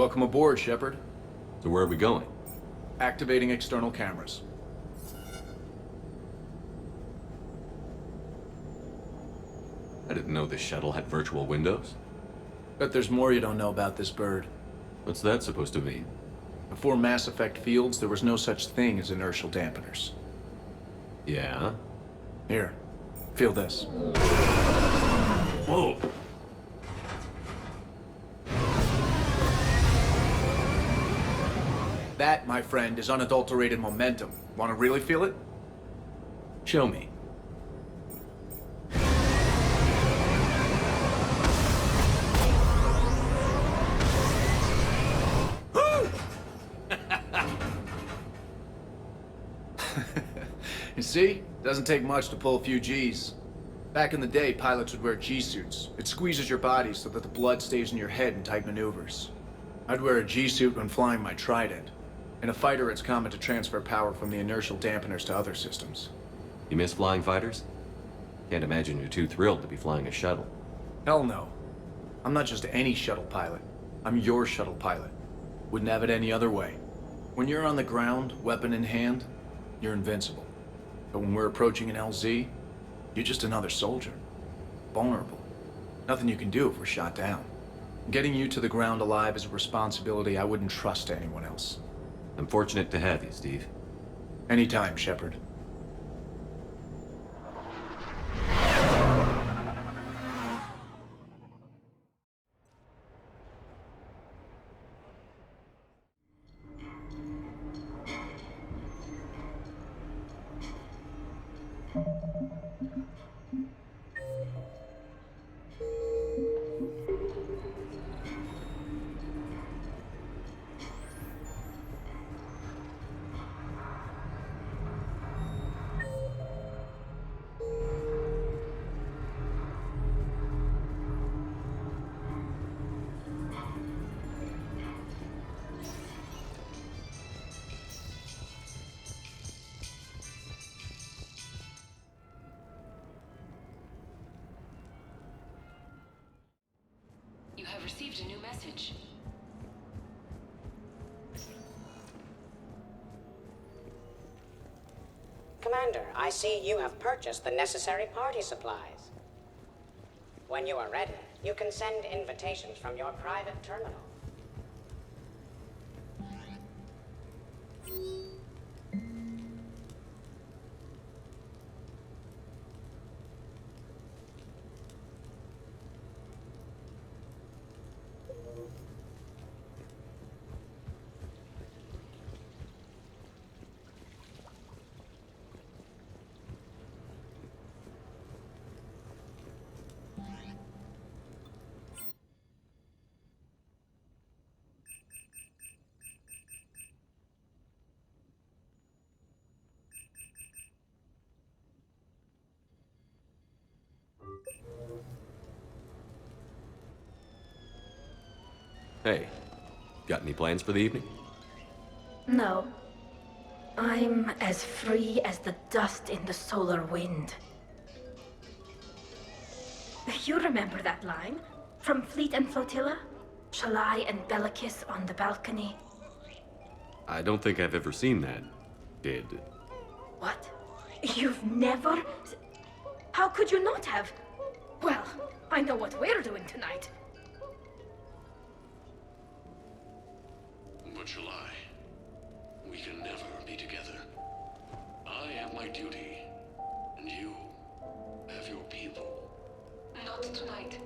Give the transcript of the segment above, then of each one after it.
Welcome aboard, Shepard. So where are we going? Activating external cameras. I didn't know this shuttle had virtual windows. Bet there's more you don't know about this bird. What's that supposed to mean? Before Mass Effect fields, there was no such thing as inertial dampeners. Yeah? Here, feel this. Whoa! That, my friend, is unadulterated momentum. Want to really feel it? Show me. You see? Doesn't take much to pull a few Gs. Back in the day, pilots would wear G-suits. It squeezes your body so that the blood stays in your head in tight maneuvers. I'd wear a G-suit when flying my Trident. In a fighter, it's common to transfer power from the inertial dampeners to other systems. You miss flying fighters? Can't imagine you're too thrilled to be flying a shuttle. Hell no. I'm not just any shuttle pilot. I'm your shuttle pilot. Wouldn't have it any other way. When you're on the ground, weapon in hand, you're invincible. But when we're approaching an LZ, you're just another soldier. Vulnerable. Nothing you can do if we're shot down. Getting you to the ground alive is a responsibility I wouldn't trust to anyone else. I'm fortunate to have you, Steve. Anytime, Shepard. You have received a new message. Commander, I see you have purchased the necessary party supplies. When you are ready, you can send invitations from your private terminal. Hey, got any plans for the evening? No. I'm as free as the dust in the solar wind. You remember that line? From Fleet and Flotilla? Shalai and Bellicus on the balcony? I don't think I've ever seen that. Did. What? You've never... How could you not have? Well, I know what we're doing tonight. But July, we can never be together. I have my duty, and you have your people. Not tonight.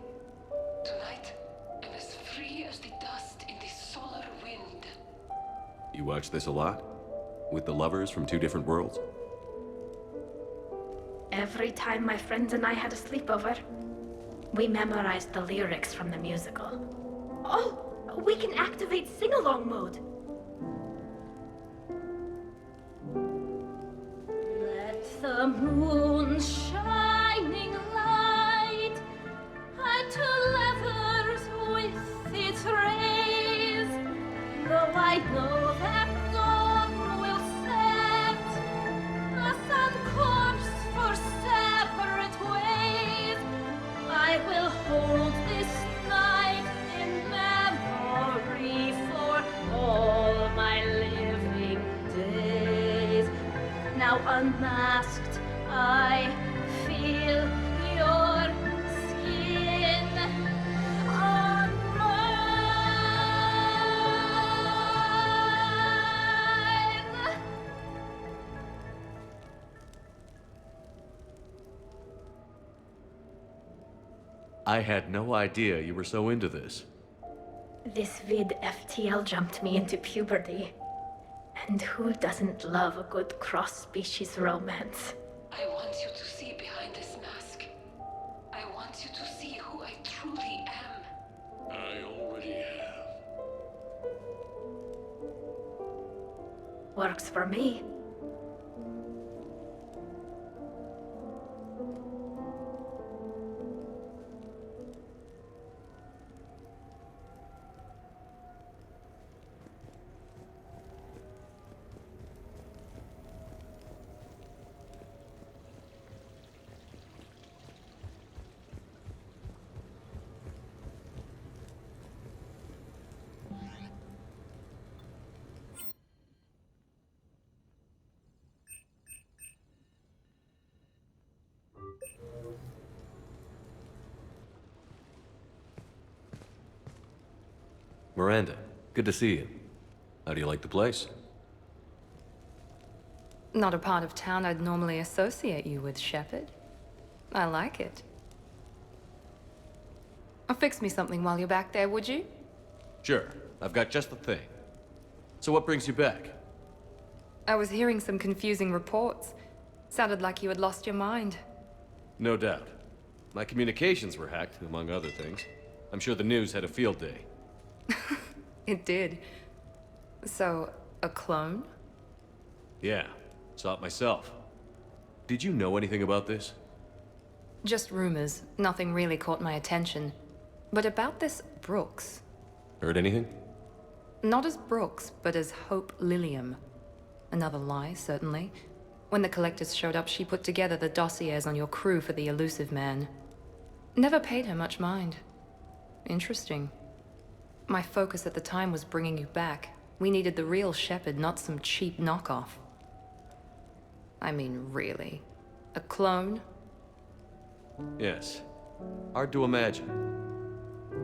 Tonight, I'm as free as the dust in the solar wind. You watch this a lot? With the lovers from two different worlds? Every time my friends and I had a sleepover, we memorized the lyrics from the musical. Oh, we can activate sing-along mode. Let the moon shining light add to lovers with its rays. Though I know that dawn will set, us on course for separate ways, I will hold this night in memory unmasked, I feel your skin on mine. I had no idea you were so into this. This vid FTL jumped me into puberty. And who doesn't love a good cross-species romance? I want you to see behind this mask. I want you to see who I truly am. I already have. Works for me. Miranda, good to see you. How do you like the place? Not a part of town I'd normally associate you with, Shepard. I like it. Fix me something while you're back there, would you? Sure, I've got just the thing. So what brings you back? I was hearing some confusing reports. Sounded like you had lost your mind. No doubt. My communications were hacked, among other things. I'm sure the news had a field day. It did. So, a clone? Yeah, saw it myself. Did you know anything about this? Just rumors. Nothing really caught my attention. But about this Brooks. Heard anything? Not as Brooks, but as Hope Lilium. Another lie, certainly. When the collectors showed up, she put together the dossiers on your crew for the elusive man. Never paid her much mind. Interesting. My focus at the time was bringing you back. We needed the real Shepard, not some cheap knockoff. I mean, really. A clone? Yes. Hard to imagine.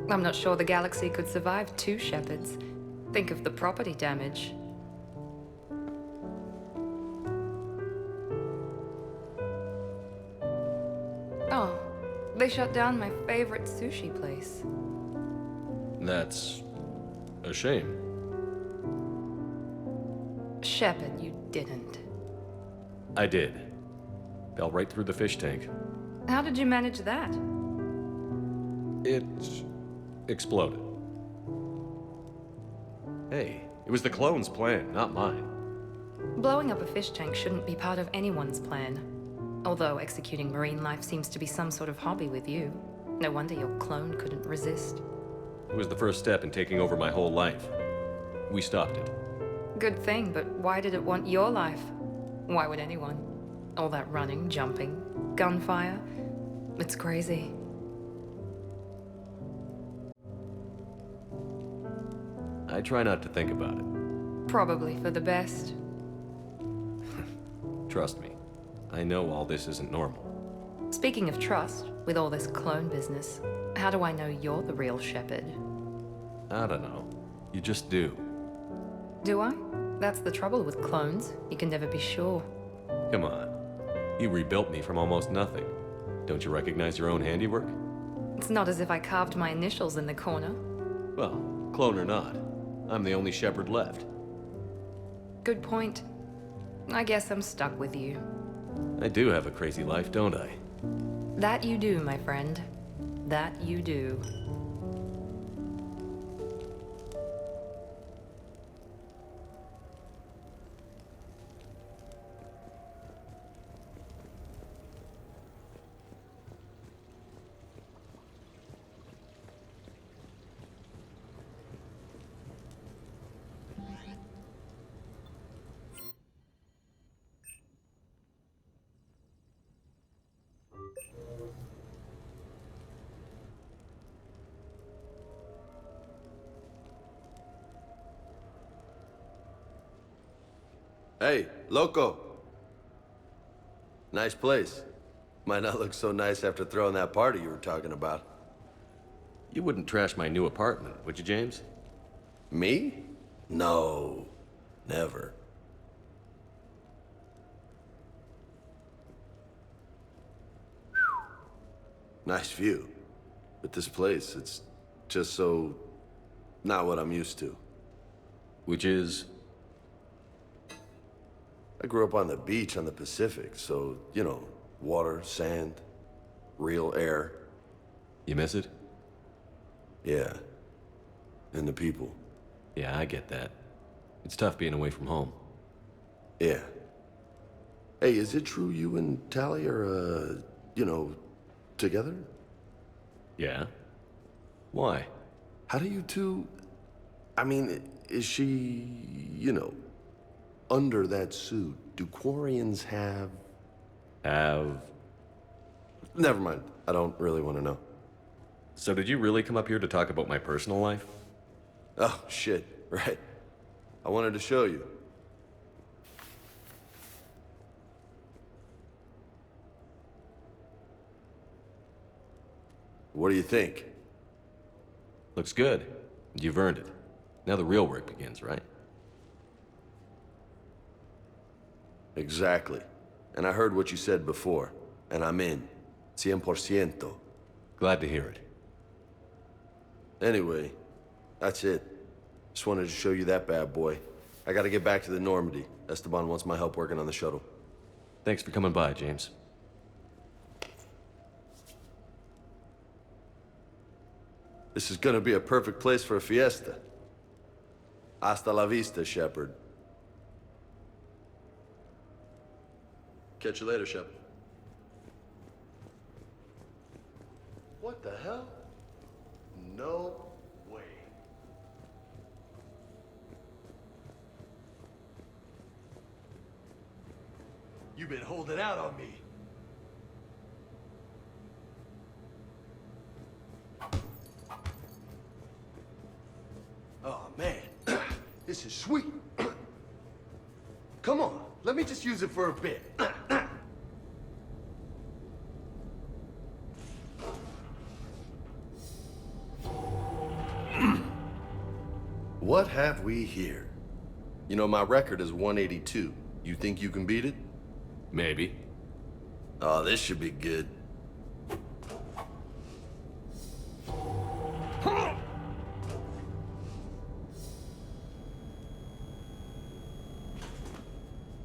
I'm not sure the galaxy could survive two Shepards. Think of the property damage. Oh, they shut down my favorite sushi place. That's a shame. Shepard, you didn't. I did. Fell right through the fish tank. How did you manage that? It exploded. Hey, it was the clone's plan, not mine. Blowing up a fish tank shouldn't be part of anyone's plan. Although executing marine life seems to be some sort of hobby with you. No wonder your clone couldn't resist. It was the first step in taking over my whole life. We stopped it. Good thing, but why did it want your life? Why would anyone? All that running, jumping, gunfire. It's crazy. I try not to think about it. Probably for the best. Trust me, I know all this isn't normal. Speaking of trust, with all this clone business, how do I know you're the real Shepard? I don't know. You just do. Do I? That's the trouble with clones. You can never be sure. Come on. You rebuilt me from almost nothing. Don't you recognize your own handiwork? It's not as if I carved my initials in the corner. Well, clone or not, I'm the only Shepherd left. Good point. I guess I'm stuck with you. I do have a crazy life, don't I? That you do, my friend. That you do. Hey, loco. Nice place. Might not look so nice after throwing that party you were talking about. You wouldn't trash my new apartment, would you, James? Me? No. Never. Nice view. But this place, it's just so... not what I'm used to. Which is... I grew up on the beach on the Pacific, so, you know, water, sand, real air. You miss it? Yeah. And the people. Yeah, I get that. It's tough being away from home. Yeah. Hey, is it true you and Tally are, you know, together? Yeah? Why? How do you two... I mean, is she, you know, under that suit? Do Quarians have... Have... Never mind. I don't really want to know. So did you really come up here to talk about my personal life? Oh, shit. Right. I wanted to show you. What do you think? Looks good. You've earned it. Now the real work begins, right? Exactly. And I heard what you said before, and I'm in. 100%. Glad to hear it. Anyway, that's it. Just wanted to show you that bad boy. I gotta get back to the Normandy. Esteban wants my help working on the shuttle. Thanks for coming by, James. This is gonna be a perfect place for a fiesta. Hasta la vista, Shepard. Catch you later, Shep. What the hell? No way. You've been holding out on me. Oh, man. This is sweet. Come on, let me just use it for a bit. What have we here? You know, my record is 182. You think you can beat it? Maybe. Oh, this should be good.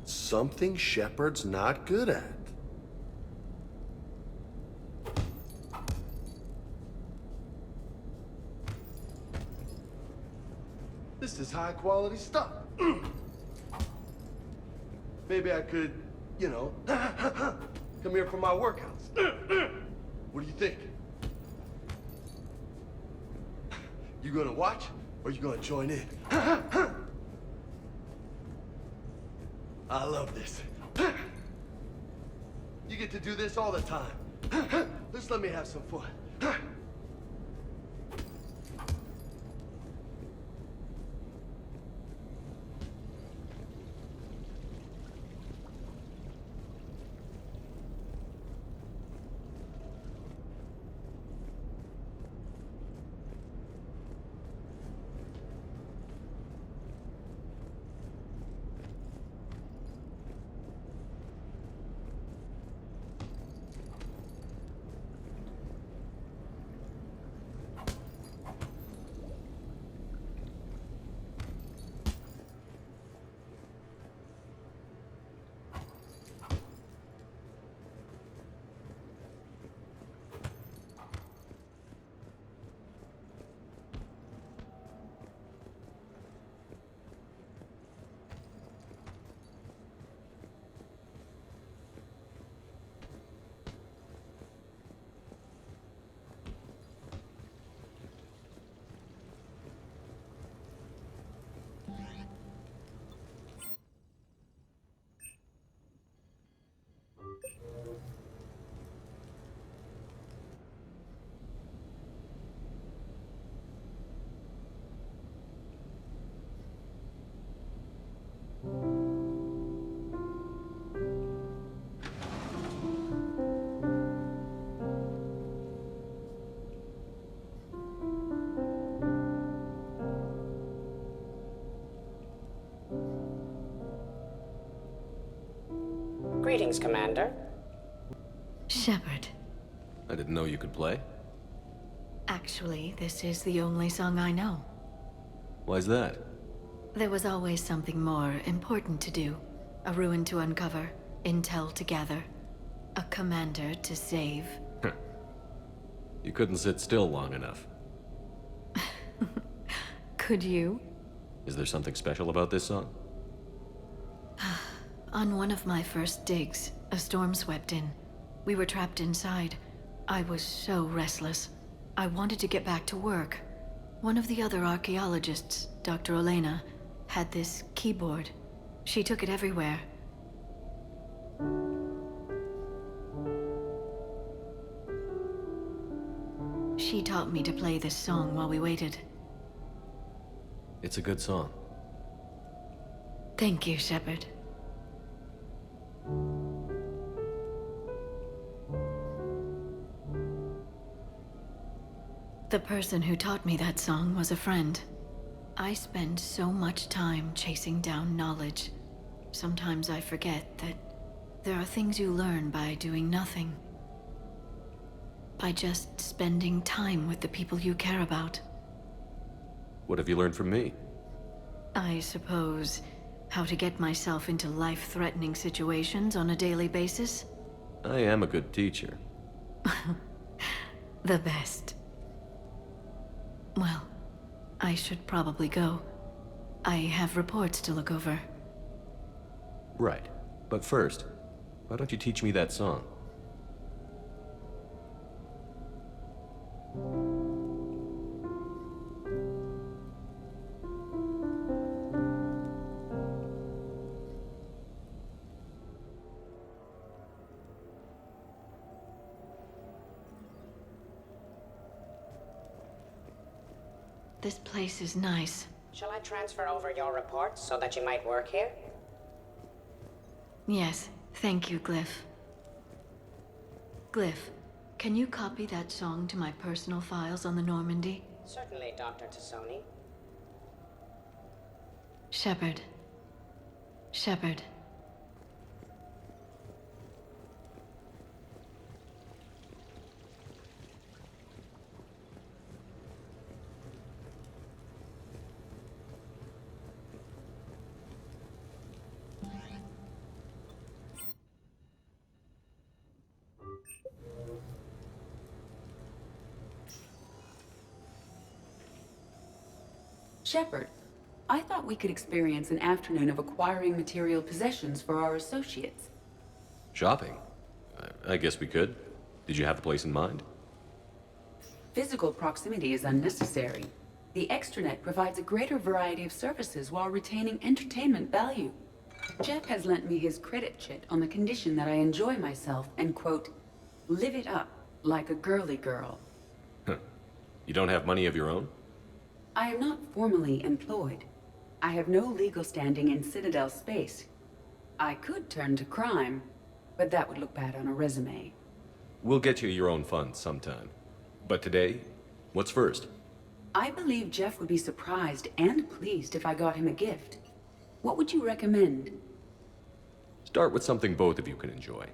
Something Shepard's not good at. This is high quality stuff. Maybe I could, you know, come here for my workouts. What do you think? You gonna watch or you gonna join in? I love this. You get to do this all the time. Just let me have some fun. Greetings, Commander. Shepard. I didn't know you could play. Actually, this is the only song I know. Why's that? There was always something more important to do. A ruin to uncover, intel to gather, a commander to save. You couldn't sit still long enough. Could you? Is there something special about this song? On one of my first digs, a storm swept in. We were trapped inside. I was so restless. I wanted to get back to work. One of the other archaeologists, Dr. Olena, had this keyboard. She took it everywhere. She taught me to play this song while we waited. It's a good song. Thank you, Shepard. The person who taught me that song was a friend. I spend so much time chasing down knowledge. Sometimes I forget that there are things you learn by doing nothing. By just spending time with the people you care about. What have you learned from me? I suppose how to get myself into life-threatening situations on a daily basis? I am a good teacher. The best. Well, I should probably go. I have reports to look over. Right. But first, why don't you teach me that song? This place is nice. Shall I transfer over your reports so that you might work here? Yes, thank you, Glyph. Glyph, can you copy that song to my personal files on the Normandy? Certainly, Dr. Tassoni. Shepard. Shepard. Shepard, I thought we could experience an afternoon of acquiring material possessions for our associates. Shopping? I guess we could. Did you have a place in mind? Physical proximity is unnecessary. The extranet provides a greater variety of services while retaining entertainment value. Jeff has lent me his credit chit on the condition that I enjoy myself and, quote, live it up like a girly girl. You don't have money of your own? I am not formally employed. I have no legal standing in Citadel space. I could turn to crime, but that would look bad on a resume. We'll get you your own funds sometime. But today, what's first? I believe Jeff would be surprised and pleased if I got him a gift. What would you recommend? Start with something both of you can enjoy.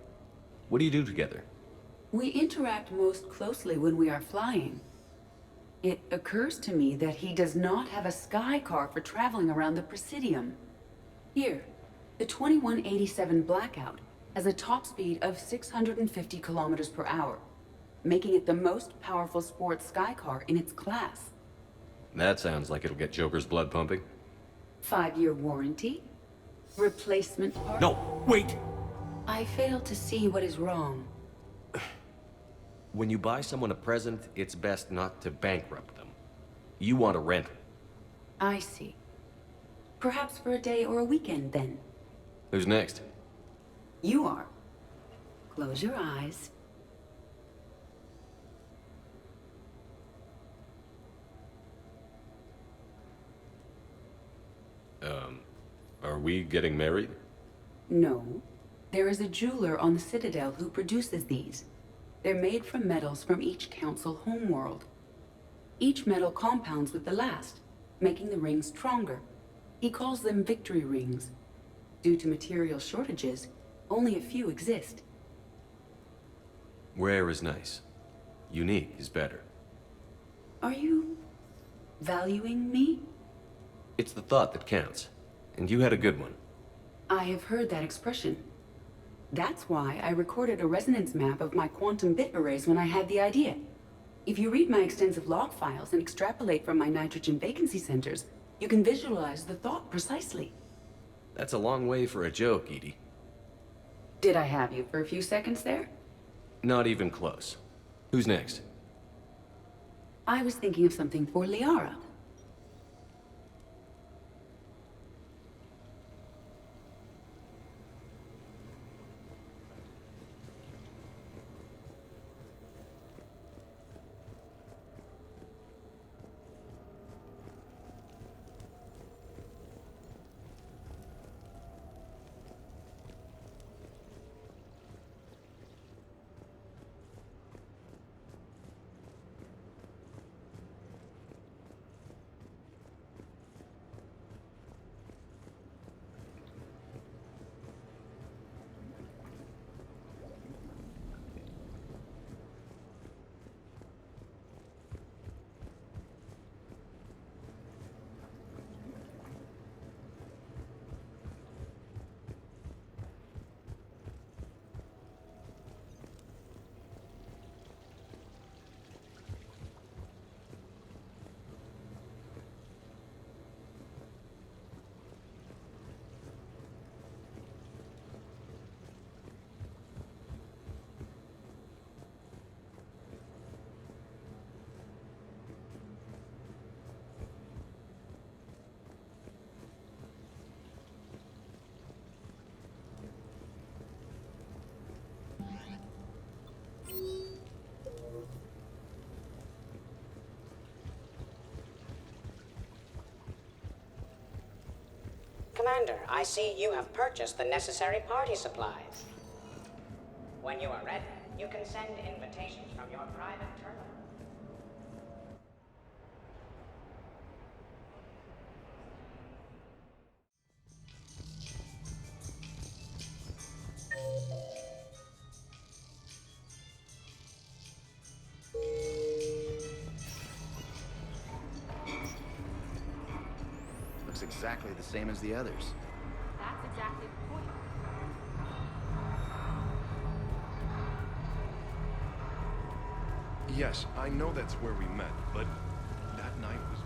What do you do together? We interact most closely when we are flying. It occurs to me that he does not have a sky car for traveling around the Presidium. Here, the 2187 Blackout has a top speed of 650 kilometers per hour, making it the most powerful sports sky car in its class. That sounds like it'll get Joker's blood pumping. 5-year warranty? Replacement part? No, wait! I fail to see what is wrong. When you buy someone a present, it's best not to bankrupt them. You want to rent it. I see. Perhaps for a day or a weekend, then. Who's next? You are. Close your eyes. Are we getting married? No. There is a jeweler on the Citadel who produces these. They're made from metals from each council homeworld. Each metal compounds with the last, making the rings stronger. He calls them victory rings. Due to material shortages, Only a few exist. Rare is nice. Unique is better. Are you valuing me? It's the thought that counts. And you had a good one. I have heard that expression. That's why I recorded a resonance map of my quantum bit arrays when I had the idea. If you read my extensive log files and extrapolate from my nitrogen vacancy centers, you can visualize the thought precisely. That's a long way for a joke, Edie. Did I have you for a few seconds there? Not even close. Who's next? I was thinking of something for Liara. Commander, I see you have purchased the necessary party supplies. When you are ready, you can send invitations from your private terminal. Looks exactly the same as the others. That's exactly the point. Yes, I know that's where we met, but that night was...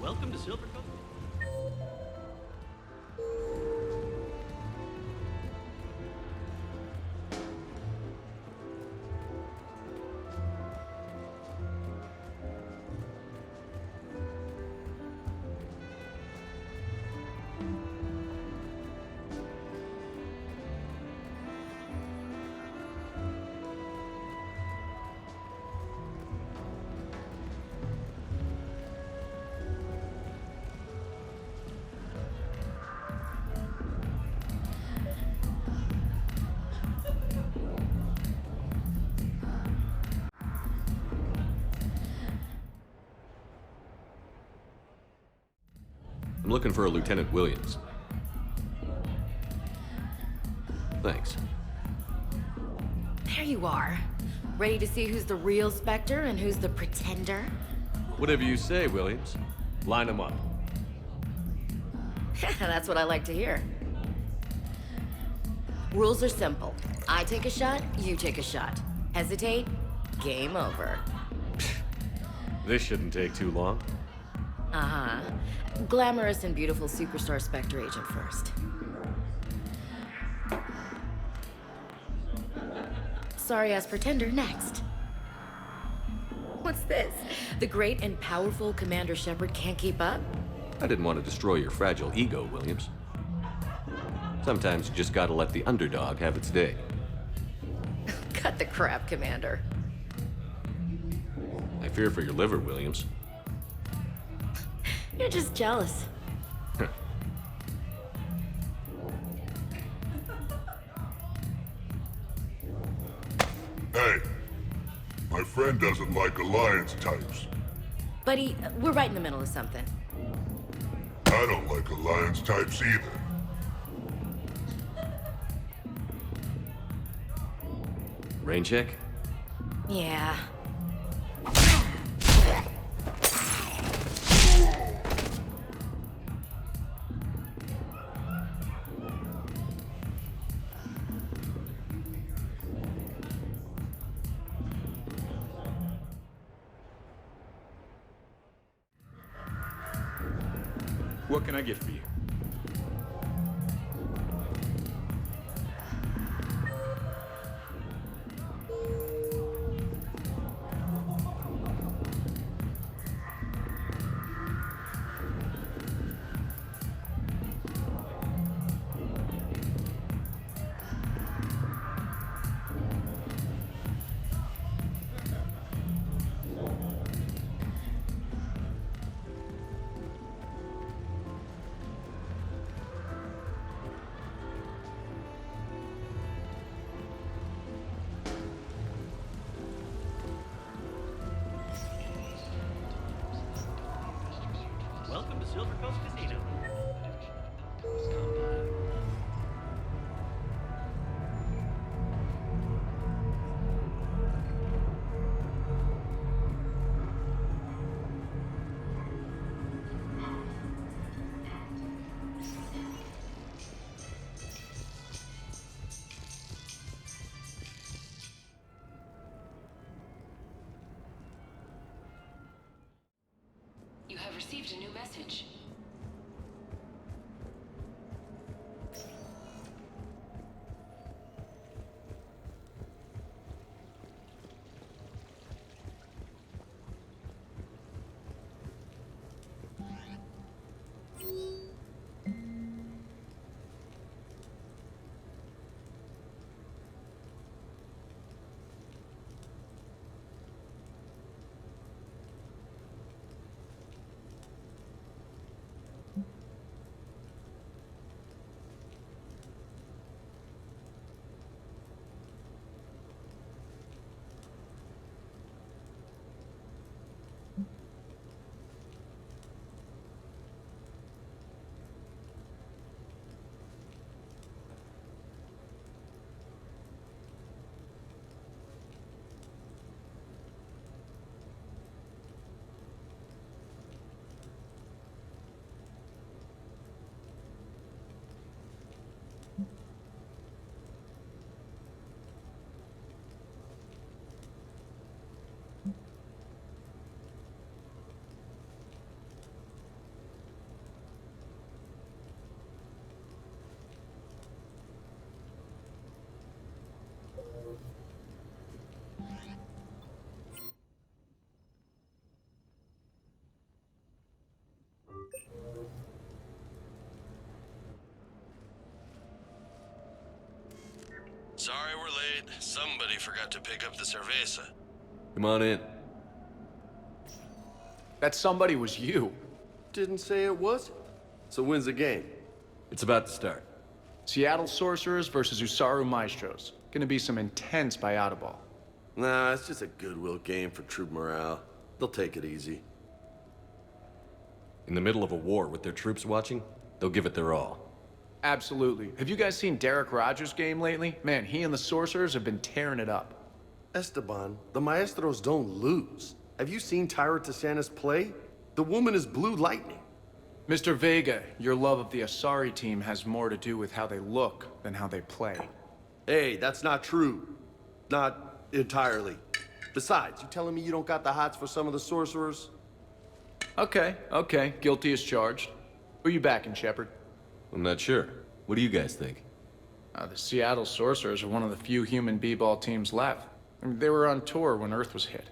Welcome to Silver Coast. I'm looking for a Lieutenant Williams. Thanks. There you are. Ready to see who's the real Spectre and who's the pretender? Whatever you say, Williams. Line them up. That's what I like to hear. Rules are simple. I take a shot, you take a shot. Hesitate, game over. This shouldn't take too long. Uh-huh. Glamorous and beautiful superstar Spectre agent first. Sorry-ass pretender next. What's this? The great and powerful Commander Shepard can't keep up? I didn't want to destroy your fragile ego, Williams. Sometimes you just gotta let the underdog have its day. Cut the crap, Commander. I fear for your liver, Williams. You're just jealous. Hey, my friend doesn't like alliance types. Buddy, we're right in the middle of something. I don't like alliance types either. Rain check? Yeah. What can I get for you? Welcome to Silver Coast Casino. You have received a new message. Sorry we're late. Somebody forgot to pick up the cerveza. Come on in. That somebody was you. Didn't say it was. So when's the game? It's about to start. Seattle Sorcerers versus Usaru Maestros. Gonna be some intense bayada ball. Nah, it's just a goodwill game for troop morale. They'll take it easy. In the middle of a war with their troops watching, they'll give it their all. Absolutely. Have you guys seen Derek Rogers' game lately? Man, he and the Sorcerers have been tearing it up. Esteban, the Maestros don't lose. Have you seen Tyra Tassanis play? The woman is blue lightning. Mr. Vega, your love of the Asari team has more to do with how they look than how they play. Hey, that's not true. Not entirely. Besides, you telling me you don't got the hots for some of the Sorcerers? Okay, guilty as charged. Who you backing, Shepard? I'm not sure. What do you guys think? The Seattle Sorcerers are one of the few human b-ball teams left. I mean, they were on tour when Earth was hit.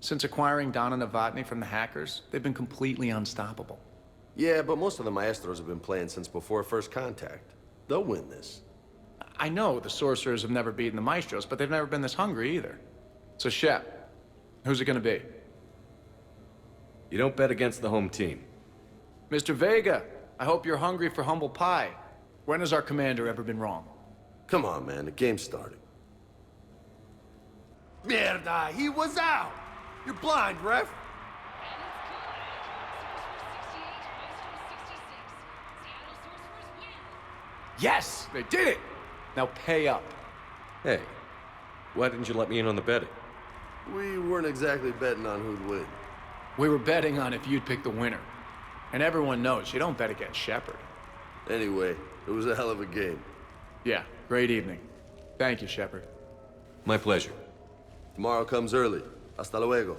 Since acquiring Donna Novotny from the hackers, they've been completely unstoppable. Yeah, but most of the Maestros have been playing since before first contact. They'll win this. I know the Sorcerers have never beaten the Maestros, but they've never been this hungry either. So, Shep, who's it gonna be? You don't bet against the home team. Mr. Vega, I hope you're hungry for humble pie. When has our commander ever been wrong? Come on, man, the game's starting. Mierda, he was out! You're blind, ref! And it's Yes! They did it! Now pay up. Hey, why didn't you let me in on the betting? We weren't exactly betting on who'd win. We were betting on if you'd pick the winner. And everyone knows you don't bet against Shepard. Anyway, it was a hell of a game. Yeah, great evening. Thank you, Shepard. My pleasure. Tomorrow comes early. Hasta luego.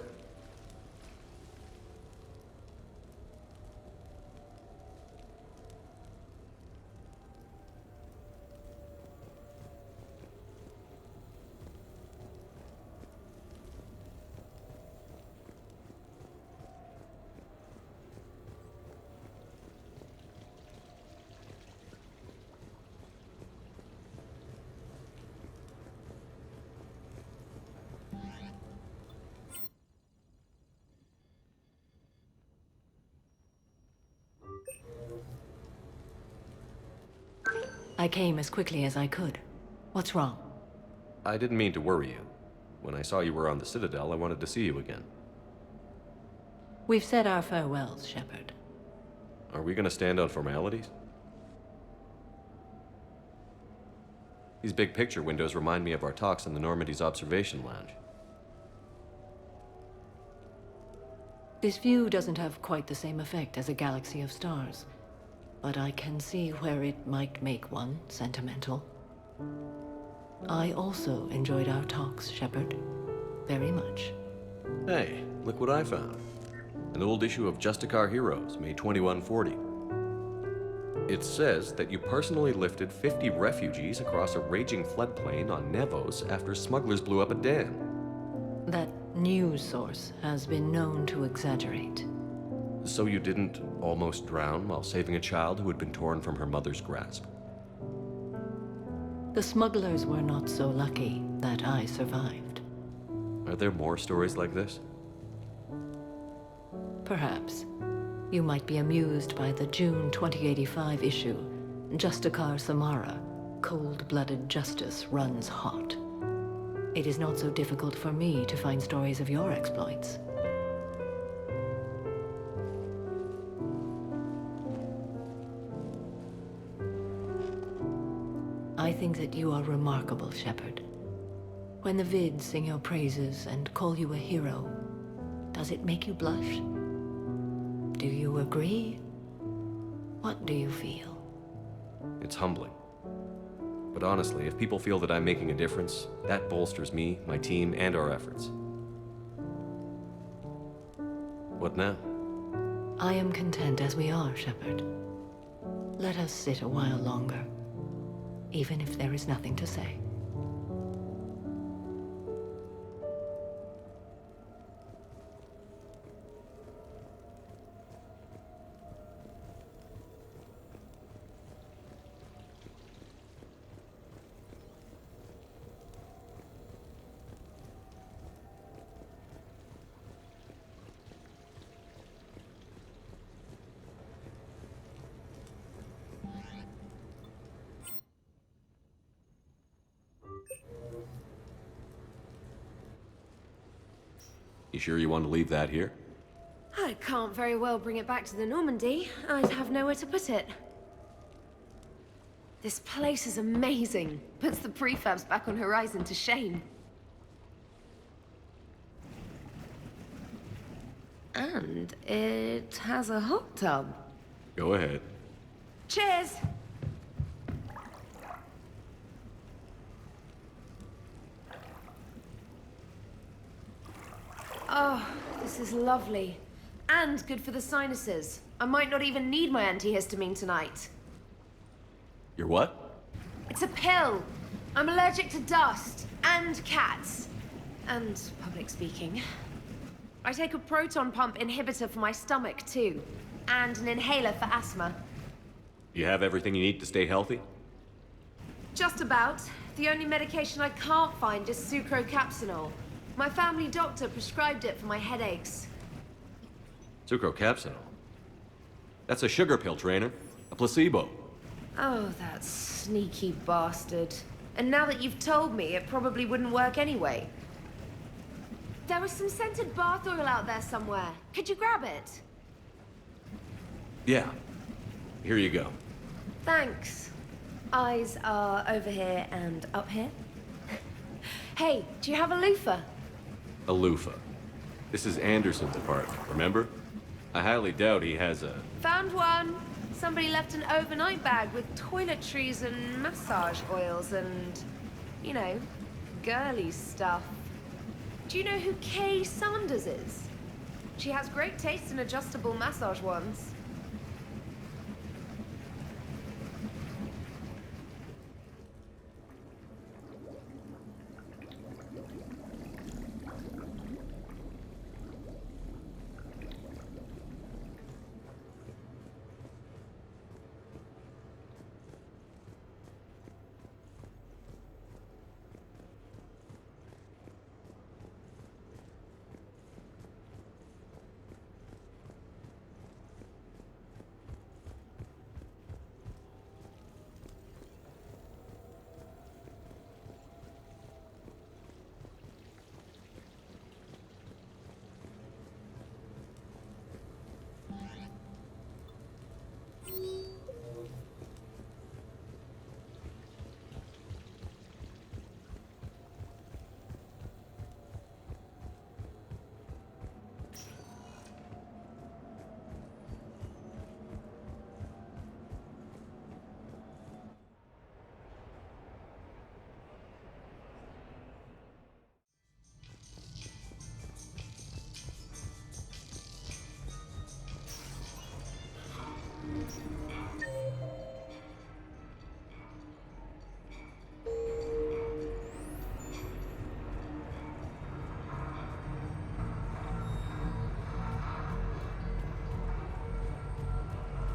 I came as quickly as I could. What's wrong? I didn't mean to worry you. When I saw you were on the Citadel, I wanted to see you again. We've said our farewells, Shepard. Are we gonna stand on formalities? These big picture windows remind me of our talks in the Normandy's observation lounge. This view doesn't have quite the same effect as a galaxy of stars, but I can see where it might make one sentimental. I also enjoyed our talks, Shepard. Very much. Hey, look what I found. An old issue of Justicar Heroes, May 2140. It says that you personally lifted 50 refugees across a raging floodplain on Nevos after smugglers blew up a dam. That news source has been known to exaggerate. So you didn't almost drown while saving a child who had been torn from her mother's grasp? The smugglers were not so lucky that I survived. Are there more stories like this? Perhaps. You might be amused by the June 2085 issue, Justicar Samara, Cold-Blooded Justice Runs Hot. It is not so difficult for me to find stories of your exploits. I think that you are remarkable, Shepard. When the vids sing your praises and call you a hero, does it make you blush? Do you agree? What do you feel? It's humbling. But honestly, if people feel that I'm making a difference, that bolsters me, my team, and our efforts. What now? I am content as we are, Shepard. Let us sit a while longer, even if there is nothing to say. You sure you want to leave that here? I can't very well bring it back to the Normandy. I'd have nowhere to put it. This place is amazing. Puts the prefabs back on Horizon to shame. And it has a hot tub. Go ahead. Cheers! Oh, this is lovely. And good for the sinuses. I might not even need my antihistamine tonight. Your what? It's a pill. I'm allergic to dust and cats. And public speaking. I take a proton pump inhibitor for my stomach, too. And an inhaler for asthma. You have everything you need to stay healthy? Just about. The only medication I can't find is sucrocapsinol. My family doctor prescribed it for my headaches. Sucrocapsinol? That's a sugar pill, Trainer. A placebo. Oh, that sneaky bastard. And now that you've told me, it probably wouldn't work anyway. There was some scented bath oil out there somewhere. Could you grab it? Yeah. Here you go. Thanks. Eyes are over here and up here. Hey, do you have a loofah? A loofah. This is Anderson's apartment, remember? I highly doubt he has a... Found one. Somebody left an overnight bag with toiletries and massage oils and, you know, girly stuff. Do you know who Kay Sanders is? She has great taste in adjustable massage ones.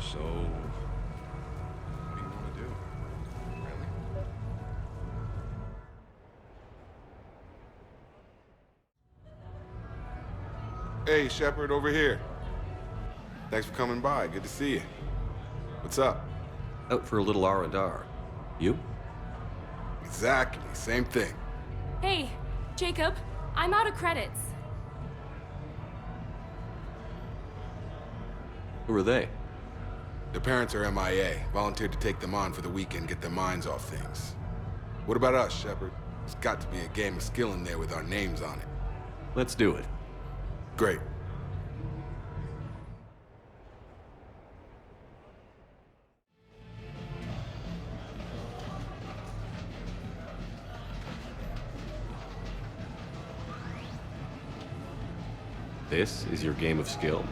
So, what do you want to do? Really? Hey, Shepard, over here. Thanks for coming by. Good to see you. What's up? Out for a little R&R. You? Exactly. Same thing. Hey, Jacob, I'm out of credits. Who are they? The parents are MIA. Volunteered to take them on for the weekend, get their minds off things. What about us, Shepard? There's got to be a game of skill in there with our names on it. Let's do it. Great. This is your game of skill?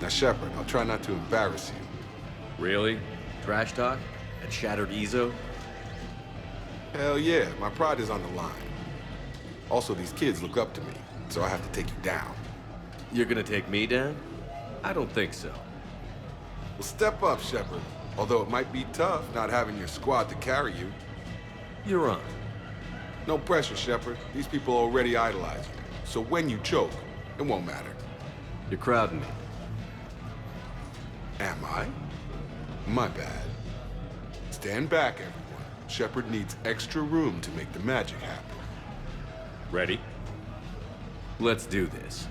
Now, Shepard, I'll try not to embarrass you. Really? Trash talk? At Shattered Ezo? Hell yeah, my pride is on the line. Also, these kids look up to me, so I have to take you down. You're gonna take me down? I don't think so. Well, step up, Shepard. Although it might be tough not having your squad to carry you. You're on. No pressure, Shepard. These people already idolize you. So when you choke, it won't matter. You're crowding me. Am I? My bad. Stand back, everyone. Shepard needs extra room to make the magic happen. Ready? Let's do this.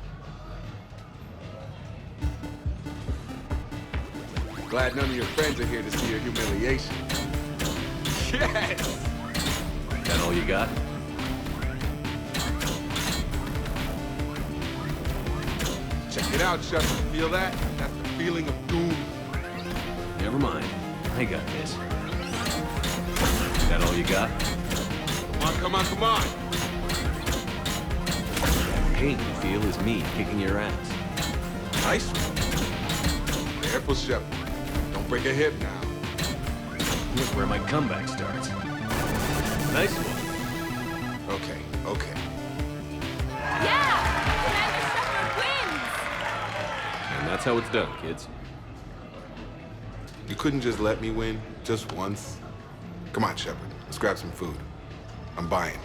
Glad none of your friends are here to see your humiliation. Yes! That all you got? Check it out, Shepard. Feel that? That's the feeling of doom. Never mind. I got this. That all you got? Come on, come on! That pain you feel is me kicking your ass. Nice one. Careful, Shepard. Don't break a hip now. Look where my comeback starts. Nice one. Okay, okay. Yeah! Commander Shepard wins! And that's how it's done, kids. You couldn't just let me win, just once? Come on, Shepard. Let's grab some food. I'm buying.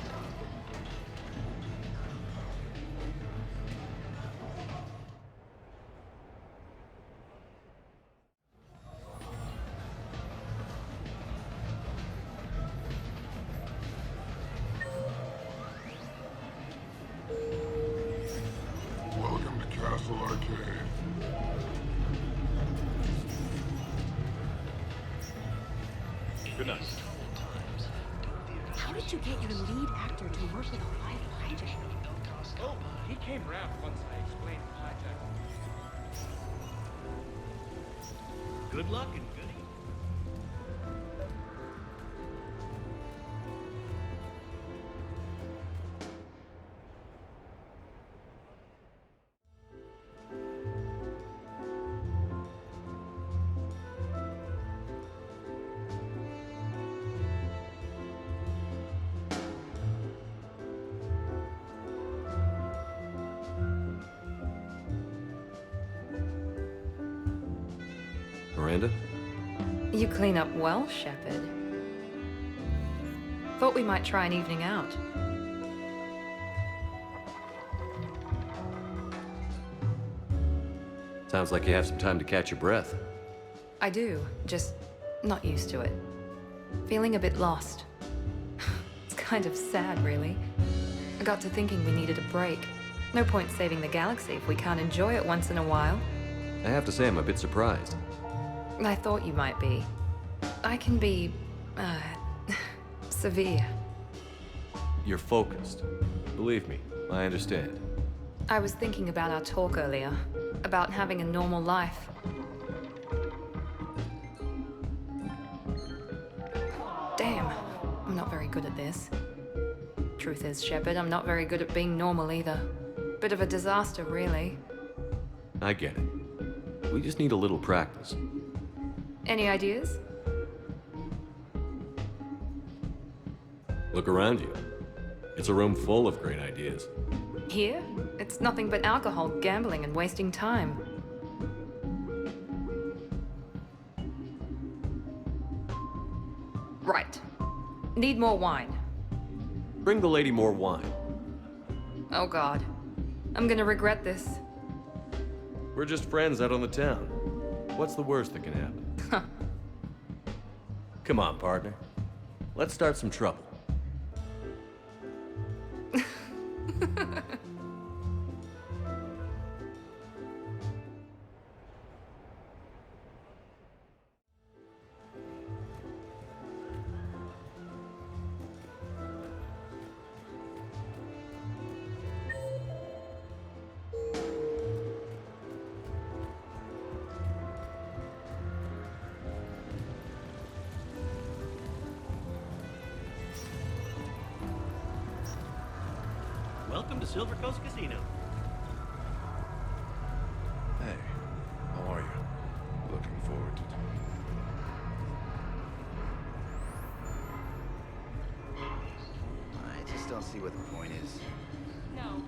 Welcome to Castle Arcade. Good night. How did you get your lead actor to work with a live hijack? Oh, he came round once I explained hijack. Good luck and good evening. Miranda? You clean up well, Shepard. Thought we might try an evening out. Sounds like you have some time to catch your breath. I do, just not used to it. Feeling a bit lost. It's kind of sad, really. I got to thinking we needed a break. No point saving the galaxy if we can't enjoy it once in a while. I have to say I'm a bit surprised. I thought you might be. I can be, severe. You're focused. Believe me, I understand. I was thinking about our talk earlier, about having a normal life. Damn, I'm not very good at this. Truth is, Shepard, I'm not very good at being normal either. Bit of a disaster, really. I get it. We just need a little practice. Any ideas? Look around you. It's a room full of great ideas. Here? It's nothing but alcohol, gambling, and wasting time. Right. Need more wine. Bring the lady more wine. Oh god. I'm gonna regret this. We're just friends out on the town. What's the worst that can happen? Come on, partner. Let's start some trouble. Welcome to Silver Coast Casino. Hey, how are you? Looking forward to I just don't see what the point is. No.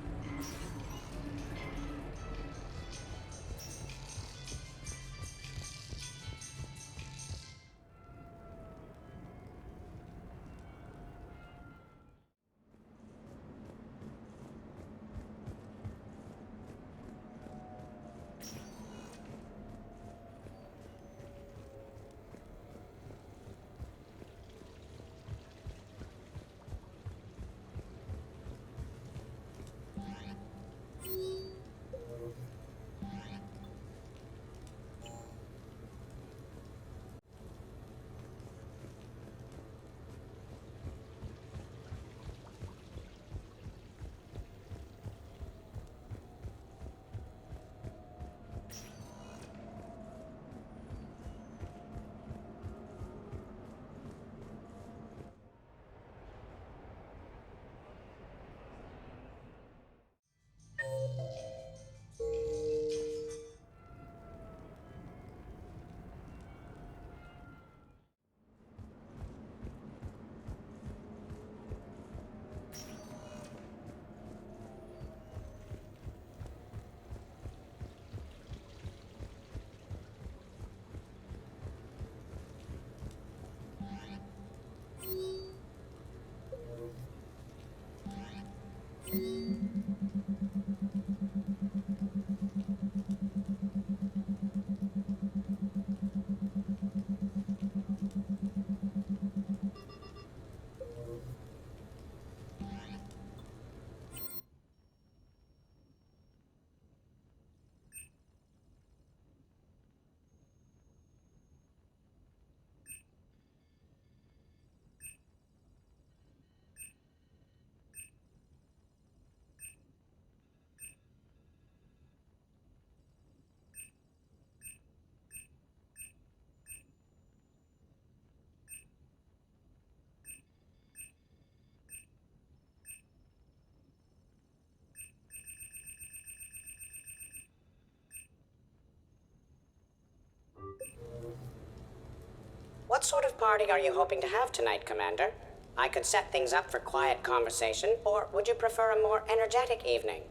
What sort of party are you hoping to have tonight, Commander? I could set things up for quiet conversation, or would you prefer a more energetic evening?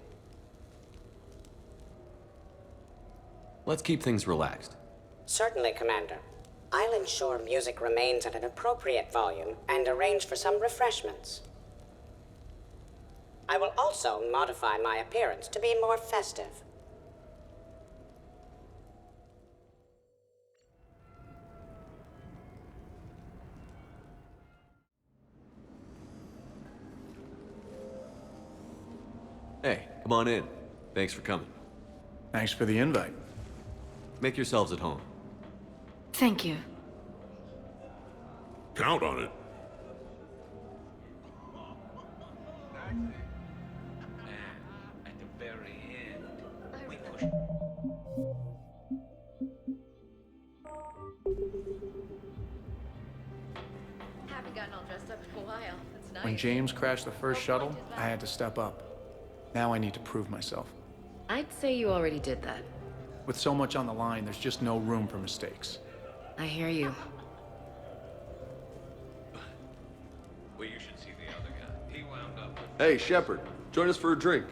Let's keep things relaxed. Certainly, Commander. I'll ensure music remains at an appropriate volume and arrange for some refreshments. I will also modify my appearance to be more festive. Hey, come on in. Thanks for coming. Thanks for the invite. Make yourselves at home. Thank you. Count on it. At the very end, we push. Haven't gotten all dressed up in a while. That's nice. When James crashed the first shuttle, I had to step up. Now I need to prove myself. I'd say you already did that. With so much on the line, there's just no room for mistakes. I hear you. Well, you should see the other guy. He wound up with... Hey, Shepard, join us for a drink.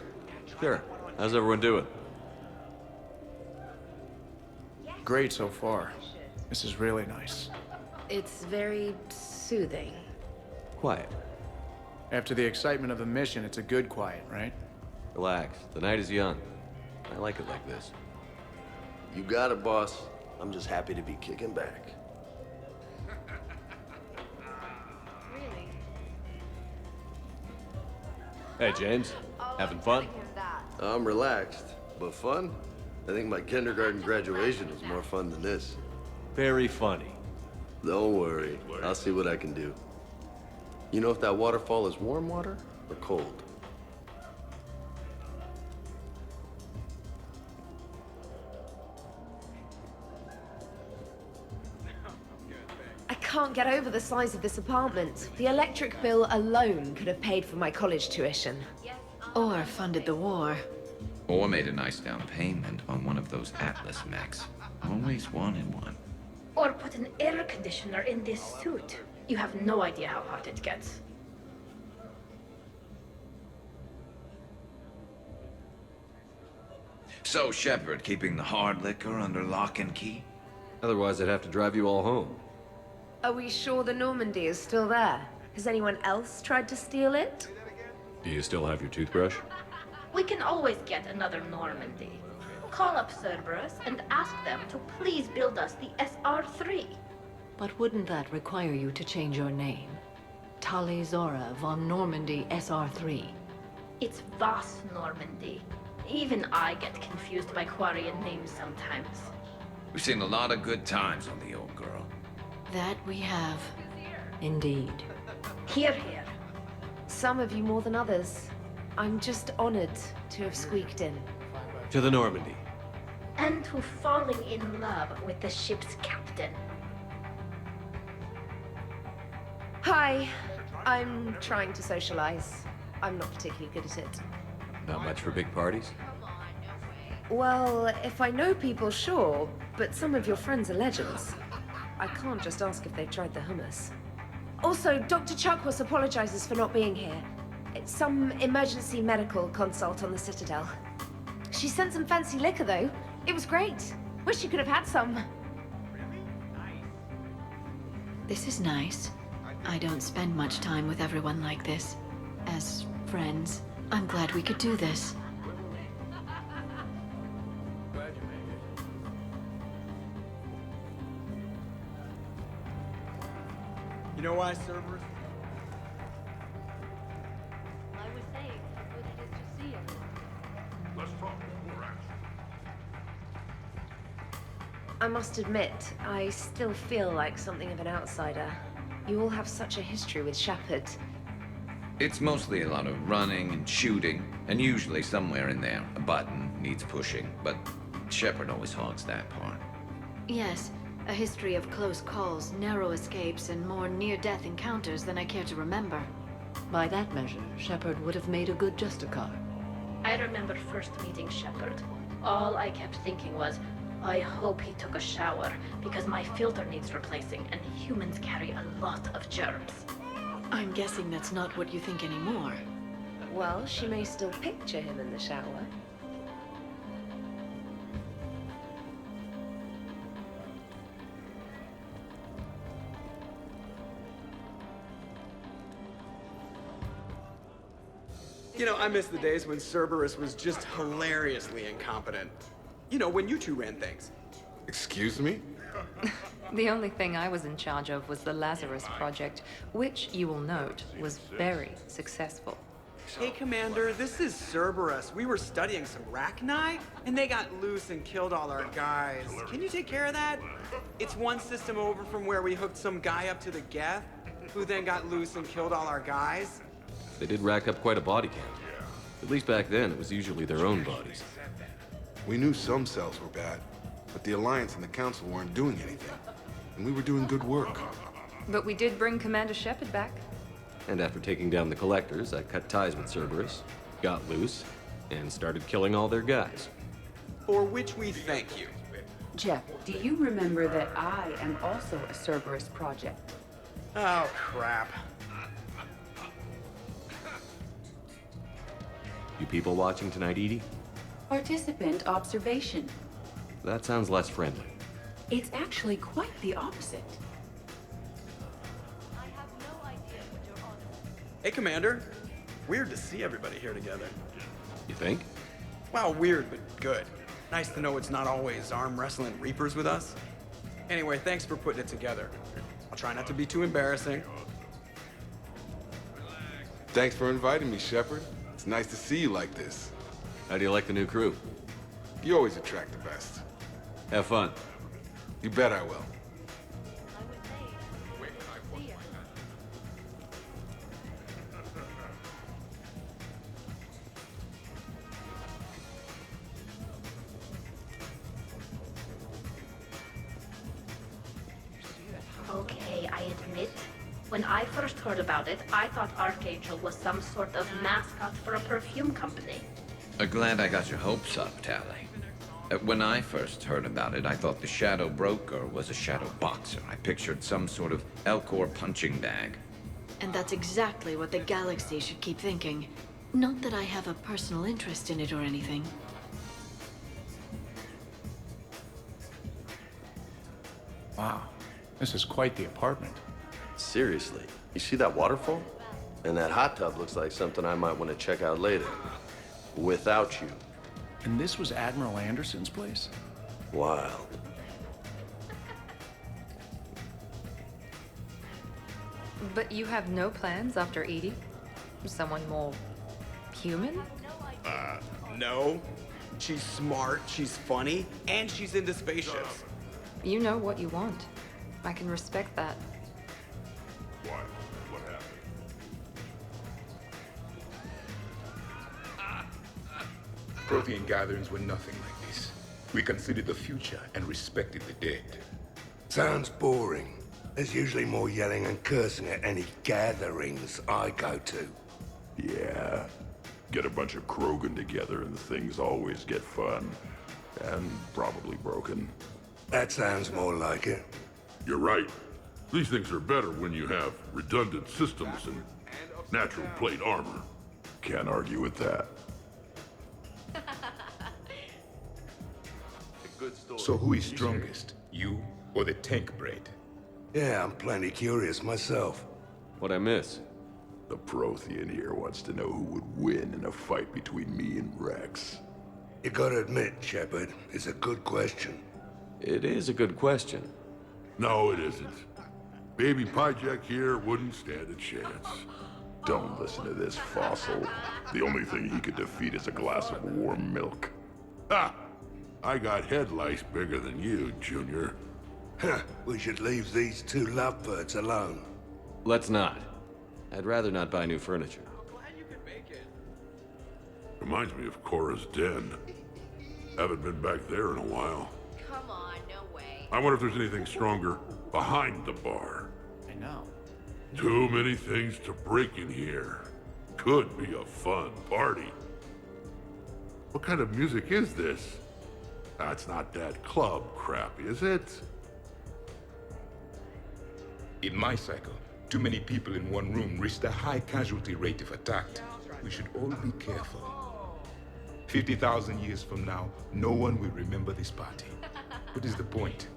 Sure. How's everyone doing? Great so far. This is really nice. It's very soothing. Quiet. After the excitement of the mission, it's a good quiet, right? Relax. The night is young. I like it like this. You got it, boss. I'm just happy to be kicking back. Really? Hey, James. Having fun? I'm relaxed, but fun? I think my kindergarten graduation was more fun than this. Very funny. Don't worry. I'll see what I can do. You know if that waterfall is warm water or cold? I can't get over the size of this apartment. The electric bill alone could have paid for my college tuition. Or funded the war. Or made a nice down payment on one of those Atlas mechs. Always wanted one. Or put an air conditioner in this suit. You have no idea how hot it gets. So, Shepard, keeping the hard liquor under lock and key? Otherwise, I'd have to drive you all home. Are we sure the Normandy is still there? Has anyone else tried to steal it? Do you still have your toothbrush? We can always get another Normandy. Call up Cerberus and ask them to please build us the SR-3. But wouldn't that require you to change your name? Tali Zora von Normandy SR-3. It's Voss Normandy. Even I get confused by Quarian names sometimes. We've seen a lot of good times on the old girl. That we have. Indeed. Hear, hear. Some of you more than others. I'm just honored to have squeaked in. To the Normandy. And to falling in love with the ship's captain. Hi. I'm trying to socialize. I'm not particularly good at it. Not much for big parties? Well, if I know people, sure, but some of your friends are legends. I can't just ask if they've tried the hummus. Also, Dr. Chuckworth apologizes for not being here. It's some emergency medical consult on the Citadel. She sent some fancy liquor, though. It was great. Wish you could have had some. This is nice. I don't spend much time with everyone like this. As friends, I'm glad we could do this. You know why, Cerberus? I was saying how good it is to see everyone. Let's talk before action. I must admit, I still feel like something of an outsider. You all have such a history with Shepard. It's mostly a lot of running and shooting, and usually somewhere in there, a button needs pushing, but Shepard always hogs that part. Yes, a history of close calls, narrow escapes, and more near-death encounters than I care to remember. By that measure, Shepard would have made a good Justicar. I remember first meeting Shepard. All I kept thinking was, I hope he took a shower, because my filter needs replacing, and humans carry a lot of germs. I'm guessing that's not what you think anymore. Well, she may still picture him in the shower. You know, I miss the days when Cerberus was just hilariously incompetent. You know, when you two ran things. Excuse me? The only thing I was in charge of was the Lazarus Project, which, you will note, was very successful. Hey, Commander, this is Cerberus. We were studying some Rachni, and they got loose and killed all our guys. Can you take care of that? It's one system over from where we hooked some guy up to the Geth, who then got loose and killed all our guys. They did rack up quite a body count. At least back then, it was usually their own bodies. We knew some cells were bad, but the Alliance and the Council weren't doing anything. And we were doing good work. But we did bring Commander Shepard back. And after taking down the Collectors, I cut ties with Cerberus, got loose, and started killing all their guys. For which we thank you. Jeff, do you remember that I am also a Cerberus project? Oh, crap. You people watching tonight, Edie? Participant observation. That sounds less friendly. It's actually quite the opposite. Hey, Commander. Weird to see everybody here together. You think? Well, weird, but good. Nice to know it's not always arm wrestling Reapers with us. Anyway, thanks for putting it together. I'll try not to be too embarrassing. Thanks for inviting me, Shepard. It's nice to see you like this. How do you like the new crew? You always attract the best. Have fun. You bet I will. Okay, I admit, when I first heard about it, I thought Archangel was some sort of mascot for a perfume company. Glad I got your hopes up, Tally. When I first heard about it, I thought the Shadow Broker was a shadow boxer. I pictured some sort of Elcor punching bag. And that's exactly what the galaxy should keep thinking. Not that I have a personal interest in it or anything. Wow, this is quite the apartment. Seriously, you see that waterfall? And that hot tub looks like something I might want to check out later. Without you. And this was Admiral Anderson's place? Wild. But you have no plans after Edie? Someone more human? No. She's smart, she's funny, and she's into spaceships. You know what you want. I can respect that. Why? What happened? Protean gatherings were nothing like this. We considered the future and respected the dead. Sounds boring. There's usually more yelling and cursing at any gatherings I go to. Yeah. Get a bunch of Krogan together and things always get fun. And probably broken. That sounds more like it. You're right. These things are better when you have redundant systems and natural plate armor. Can't argue with that. So who is strongest, you or the tank braid? Yeah, I'm plenty curious myself. What'd I miss? The Prothean here wants to know who would win in a fight between me and Rex. You gotta admit, Shepard, it's a good question. It is a good question. No, it isn't. Baby Pyjak here wouldn't stand a chance. Don't listen to this fossil. The only thing he could defeat is a glass of warm milk. Ha! I got head lice bigger than you, Junior. Huh, we should leave these two lovebirds alone. Let's not. I'd rather not buy new furniture. Reminds me of Cora's den. Haven't been back there in a while. Come on, no way. I wonder if there's anything stronger behind the bar. I know. Too many things to break in here. Could be a fun party. What kind of music is this? That's not that club crap, is it? In my cycle, too many people in one room risk a high casualty rate if attacked. We should all be careful. 50,000 years from now, no one will remember this party. What is the point?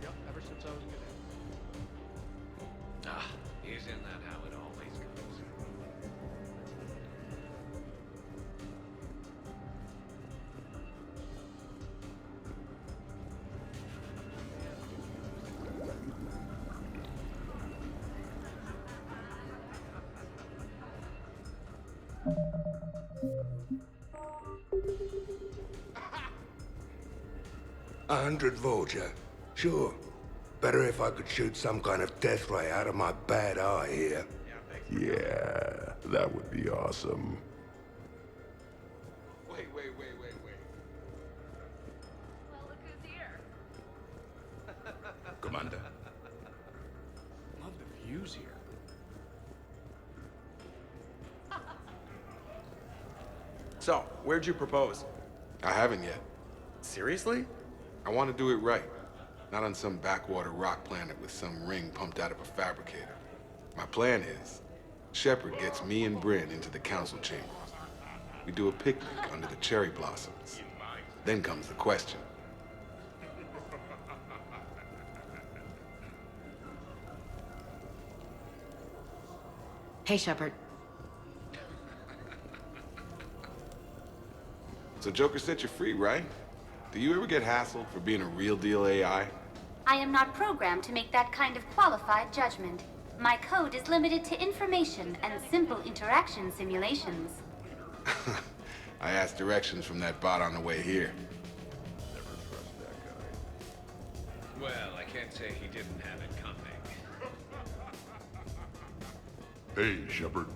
Yep, ever since I was a kid. Ah, isn't that how it always goes? A 100 Vulture? Sure. Better if I could shoot some kind of death ray out of my bad eye here. Yeah, that would be awesome. Wait. Well, look who's here. Commander? Love the views here. So, where'd you propose? I haven't yet. Seriously? I want to do it right. Not on some backwater rock planet with some ring pumped out of a fabricator. My plan is, Shepard gets me and Bryn into the council chambers. We do a picnic under the cherry blossoms. Then comes the question. Hey, Shepard. So Joker set you free, right? Do you ever get hassled for being a real deal AI? I am not programmed to make that kind of qualified judgment. My code is limited to information and simple interaction simulations. I asked directions from that bot on the way here. Well, I can't say he didn't have it coming. Hey, Shepard.